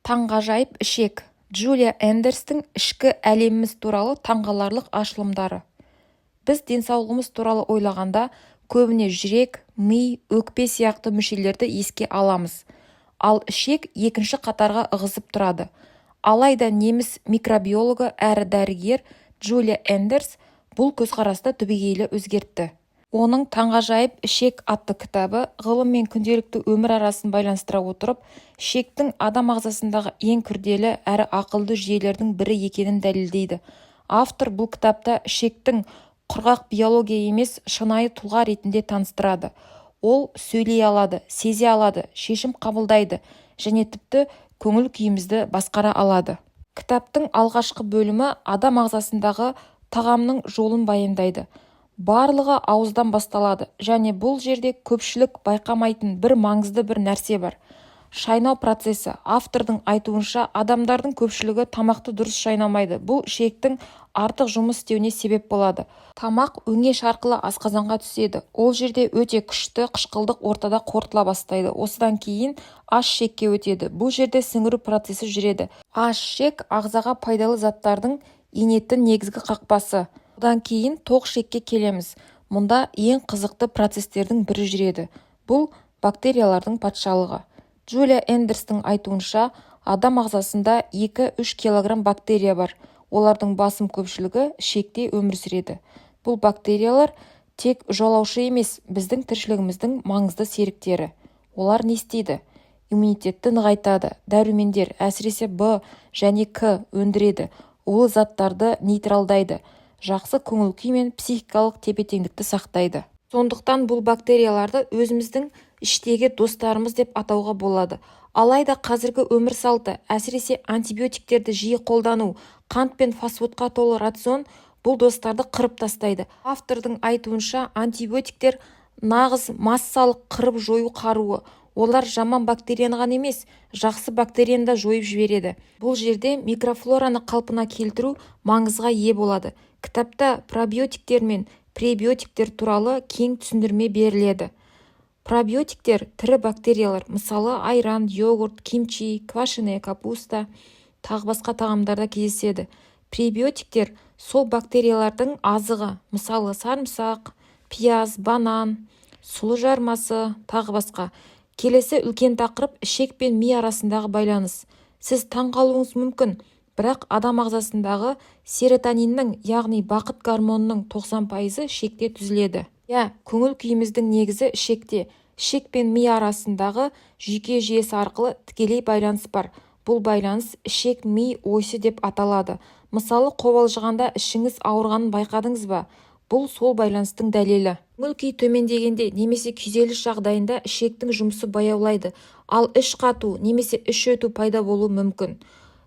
Таңғажайып ішек. Джулия Эндерстің ішкі әлеміміз туралы таңғаларлық ашылымдары. Біз денсаулығымыз туралы ойлағанда көбіне жүрек, ми, өкпе сияқты мүшелерді еске аламыз. Ал ішек екінші қатарға ығысып тұрады. Алайда неміс микробиологы әрі дәрігер Джулия Эндерс бұл көзқарасты түбегейлі өзгертті. Оның «Таңғажайып ішек» атты кітабы ғылым мен күнделікті өмір арасын байланыстыра отырып, ішектің адам ағзасындағы ең күрделі әрі ақылды жүйелердің бірі екенін дәлелдейді. Автор бұл кітапта ішектің құрғақ биология емес, шынайы тұлға ретінде таныстырады. Ол сөйлей алады, сезе алады, шешім қабылдайды және тіпті көңіл күйімізді басқара алады. Кітаптың алғашқы бөлімі адам ағзасындағы тағамның жолын баяндайды. Барлығы ауыздан басталады және бұл жерде көпшілік байқамайтын бір маңызды бір нәрсе бар. Шайнау процесі. Автордың айтуынша адамдардың көпшілігі тамақты дұрыс шайнамайды. Бұл ішектің артық жұмыс істеуіне себеп болады. Тамақ өңеш арқылы асқазанға түседі. Ол жерде өте күшті қышқылдық ортада қорытыла бастайды. Осыдан кейін аш ішекке өтеді. Бұл жерде сіңіру процесі жүреді. Аш ішек ағзаға пайдалы заттардың енетін негізгі қақпасы. Одан кейін тоқ ішекке келеміз. Мұнда ең қызықты процестердің бірі жүреді. Бұл бактериялардың патшалығы. Джулия Эндерстің айтуынша, адам ағзасында 2-3 килограмм бактерия бар. Олардың басым көпшілігі ішекте өмір сүреді. Бұл бактериялар тек жолаушы емес, біздің тіршілігіміздің маңызды серіктері. Олар не істейді? Иммунитетті нығайтады. Дәрумендер, әсіресе В және К өндіреді. Улы заттарды нейтралдайды. Жақсы көңіл күй мен психикалық тепе-теңдікті сақтайды. Сондықтан бұл бактерияларды өзіміздің іштегі достарымыз деп атауға болады. Алайда қазіргі өмір салты, әсіресе антибиотиктерді жиі қолдану, қант пен фосфатқа толы рацион бұл достарды қырып тастайды. Автордың айтуынша, антибиотиктер нағыз массалық қырып жою қаруы. Олар жаман бактерияны ғана емес, жақсы бактерияны да жойып жібереді. Бұл жерде микрофлораны қалпына келтіру маңызға ие болады. Кітапта пробиотиктер мен пребиотиктер туралы кең түсіндірме беріледі. Пробиотиктер тірі бактериялар, мысалы айран, йогурт, кимчи, квашеная капуста, тағы басқа тағамдарда кездеседі. Пребиотиктер сол бактериялардың азығы, мысалы сарымсақ, пияз, банан, сұлы жармасы, тағы басқа. Келесі үлкен тақырып ішек пен ми арасындағы байланыс. Сіз таңғалуыңыз мүмкін, бірақ адам ағзасындағы серотониннің, яғни бақыт гормонының 90% ішекте түзіледі. Көңіл күйіміздің негізі ішекте. Ішек пен ми арасындағы жүйке жүйесі арқылы тікелей байланыс бар. Бұл байланыс ішек-ми осі деп аталады. Мысалы, қобалжығанда ішіңіз ауырғанын байқадыңыз ба? Бұл сол байланыстың дәлелі. Көңіл күй төмендегенде немесе күйзеліс жағдайында ішектің жұмысы баяулайды, ал іш қату немесе іш өту пайда болуы мүмкін.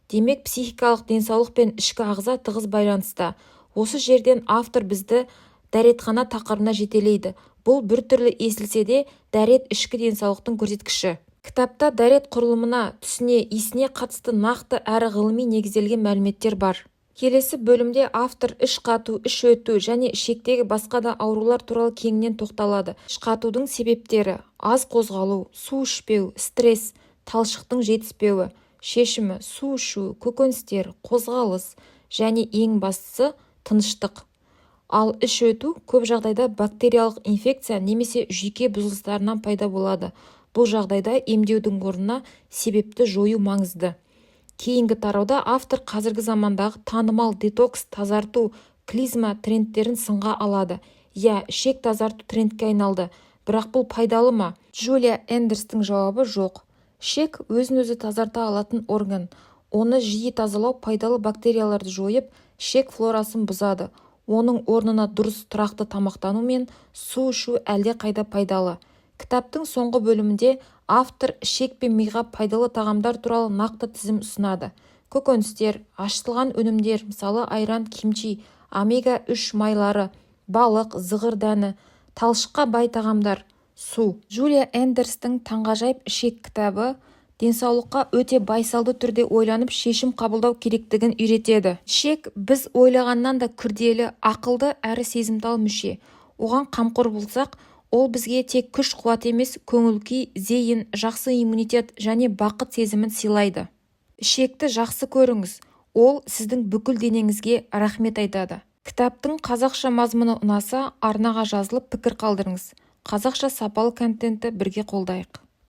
Демек, психикалық денсаулық пен ішкі ағза тығыз байланыста. Осы жерден автор бізді дәретхана тақырыбына жетелейді. Бұл бір түрлі естілсе де, дәрет ішкі денсаулықтың көрсеткіші. Кітапта дәрет құрылымына, түсіне, иісіне қатысты нақты әрі ғылыми негізделген мәліметтер бар. Келесі бөлімде автор іш қату, іш өту және ішектегі басқа да аурулар туралы кеңінен тоқталады. Іш қатудың себептері: аз қозғалу, су ішпеу, стресс, талшықтың жетіспеуі, шешімі: су ішу, көкөністер, қозғалыс және ең бастысы тыныштық. Ал іш өту көп жағдайда бактериялық инфекция немесе жүйке бұзылыстарынан пайда болады. Бұл жағдайда емдеудің орнына себепті жою маңызды. Кейінгі тарауда автор қазіргі замандағы танымал детокс, тазарту, клизма трендтерін сынға алады. Ішек тазарту трендке айналды, бірақ бұл пайдалы ма? Джулия Эндерстің жауабы жоқ. Ішек өзін-өзі тазарта алатын орган. Оны жиі тазалау пайдалы бактерияларды жойып, ішек флорасын бұзады. Оның орнына дұрыс тұрақты тамақтану мен су ішу әлде қайда пайдалы. Кітаптың соңғы бөлімінде автор ішек пен миға пайдалы тағамдар туралы нақты тізім ұсынады. Көкөністер, ашытылған өнімдер, мысалы айран, кимчи, омега-3 майлары, балық, зығыр дәні, талшыққа бай тағамдар, су. Джулия Эндерстің «Таңғажайып ішек» кітабы денсаулыққа өте байсалды түрде ойланып шешім қабылдау керектігін үйретеді. Ішек біз ойлағаннан да күрделі, ақылды әрі сезімтал мүше. Оған қамқор болсақ, ол бізге тек күш-қуат емес, көңіл күй, зейін, жақсы иммунитет және бақыт сезімін сыйлайды. Ішекті жақсы көріңіз, ол сіздің бүкіл денеңізге рахмет айтады. Кітаптың қазақша мазмұны ұнаса, арнаға жазылып пікір қалдырыңыз. Қазақша сапалы контентті бірге қолдайық.